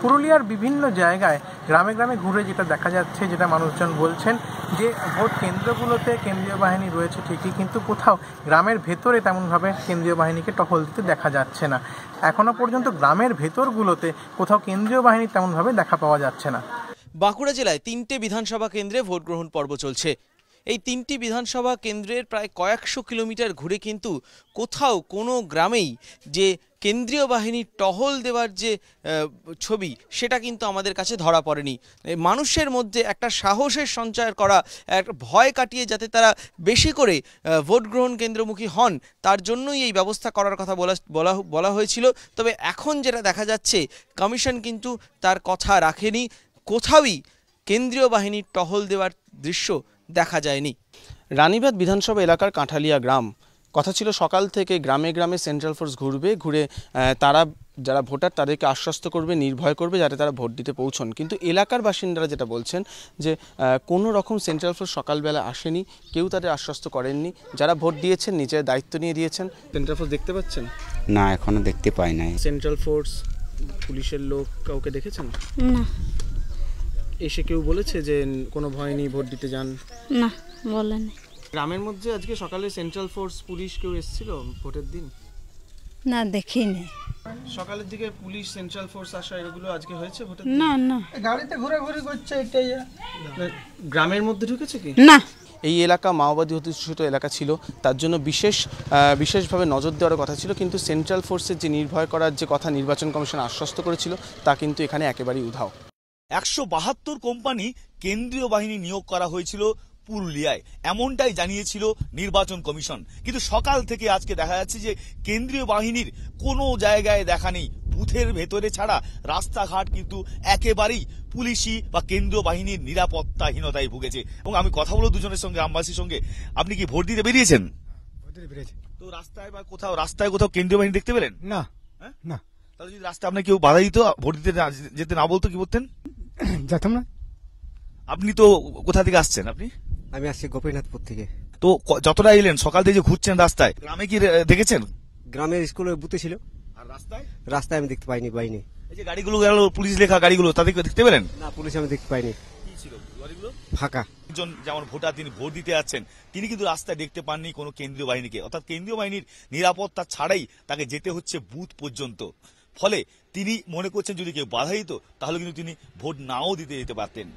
পুরুলিয়ার বিভিন্ন জায়গায় গ্রামে গ্রামে ঘুরে যেটা দেখা যাচ্ছে, যেটা মানুষজন বলছেন যে ভোট কেন্দ্রগুলোতে কেন্দ্রীয় বাহিনী রয়েছে ঠিকই, কিন্তু কোথাও গ্রামের ভেতরে তেমনভাবে কেন্দ্রীয় বাহিনীকে টহল দিতে দেখা যাচ্ছে না। এখনো পর্যন্ত গ্রামের ভেতরগুলোতে কোথাও কেন্দ্রীয় বাহিনী তেমনভাবে দেখা পাওয়া যাচ্ছে না। বাঁকুড়া জেলায় ৩টে বিধানসভা কেন্দ্রে ভোট গ্রহণ পর্ব চলছে। এই ৩টি বিধানসভা কেন্দ্রের প্রায় কয়েকশো কিলোমিটার ঘুরে কিন্তু কোথাও কোনো গ্রামেই যে কেন্দ্রীয় বাহিনীর টহল দেওয়ার যে ছবি, সেটা কিন্তু আমাদের কাছে ধরা পড়েনি। মানুষের মধ্যে একটা সাহসের সঞ্চার করা, একটা ভয় কাটিয়ে যাতে তারা বেশি করে ভোট গ্রহণ কেন্দ্রমুখী হন, তার জন্যই এই ব্যবস্থা করার কথা বলা হয়েছিল। তবে এখন যেটা দেখা যাচ্ছে, কমিশন কিন্তু তার কথা রাখেনি। কোথাওই কেন্দ্রীয় বাহিনীর টহল দেওয়ার দৃশ্য দেখা যায়নি। রানীবাঁধ বিধানসভা এলাকার কাঁঠালিয়া গ্রাম, কথা ছিল সকাল থেকে গ্রামে গ্রামে সেন্ট্রাল ফোর্স ঘুরে তারা যারা ভোটার তাদেরকে আশ্বস্ত করবে, নির্ভয় করবে যাতে তারা ভোট দিতে পৌঁছন। কিন্তু এলাকার বাসিন্দারা যেটা বলছেন যে কোনো রকম সেন্ট্রাল ফোর্স সকালবেলা আসেনি, কেউ তাদের আশ্বস্ত করেননি। যারা ভোট দিয়েছেন নিজের দায়িত্ব নিয়ে দিয়েছেন। সেন্ট্রাল ফোর্স দেখতে পাচ্ছেন? না, এখনো দেখতে পাই নাই। সেন্ট্রাল ফোর্স পুলিশের লোক কাউকে দেখেছেন? না। এসে কেউ বলেছে যে কোনো ভয় নেই, ভোট দিতে যান? না, বলেনি। গ্রামের মধ্যে আজকে সকালে সেন্ট্রাল ফোর্স পুলিশ কেউ এসেছিল ভোটের দিন? না, দেখিনি। সকালের দিকে পুলিশ সেন্ট্রাল ফোর্স আসা এগুলো আজকে হয়েছে ভোটের? না না, গাড়িতে ঘোরাঘুরি করছে, এটাই। গ্রামের মধ্যে ঢুকেছে কি না। এই এলাকা মাওবাদী অধ্যুষিত এলাকা ছিল, তার জন্য বিশেষভাবে নজর দেওয়ার কথা ছিল। কিন্তু সেন্ট্রাল ফোর্সের যে নির্ভয় করার যে কথা নির্বাচন কমিশন আশ্বস্ত করেছিল, তা কিন্তু এখানে একেবারেই উধাও। 172 কোম্পানি কেন্দ্রীয় বাহিনী নিয়োগ করা হয়েছিল পুরুলিয়ায়, এমনটাই জানিয়েছিল নির্বাচন কমিশন। কিন্তু সকাল থেকে আজকে দেখা যাচ্ছে যে কেন্দ্রীয় বাহিনীর কোনো জায়গায় দেখা নেই। বুথের ভেতরে ছাড়া রাস্তাঘাট কিন্তু একেবারেই পুলিশি বা কেন্দ্রীয় বাহিনীর নিরাপত্তাহীনতায় ভুগেছে। এবং আমি কথা বলবো দুজনের সঙ্গে, আমবাসীর সঙ্গে। আপনি কি ভোট দিতে বেরিয়েছেন? তো রাস্তায় কোথাও কেন্দ্রীয় বাহিনী দেখতে পেলেন? না। না। তাহলে যদি রাস্তায় আপনাকে কেউ বাধা দিত, ভোট দিতে যেতে না বলতো, কি করতেন? যেতাম না। আপনি তো কোথা থেকে আসছেন? আমি আসছি গোপীনাথপুর থেকে। তো যতটা এলেন সকাল থেকে যে ঘুরছেন রাস্তায়, গ্রামে কি দেখেছেন? গ্রামের স্কুলের বুথে ছিল। আর রাস্তায় আমি দেখতে পাইনি। এই যে গাড়িগুলো গেল, পুলিশ লেখা গাড়িগুলো, তাদেরকে দেখতে পেলেন? না, পুলিশ আমি দেখতে পাইনি। কি ছিল গাড়িগুলো? ফাঁকা। একজন যেমন ভোটার, তিনি ভোট দিতে যাচ্ছেন, তিনি কিন্তু রাস্তায় দেখতে পাননি কোনো কেন্দ্রীয় বাহিনীকে। অর্থাৎ কেন্দ্রীয় বাহিনীর নিরাপত্তা ছাড়াই তাকে যেতে হচ্ছে বুথ পর্যন্ত। ফলে তিনি মনে করছেন যদি কেউ বাধা দিত তাহলে কিন্তু তিনি ভোট নাও দিতে যেতে পারতেন।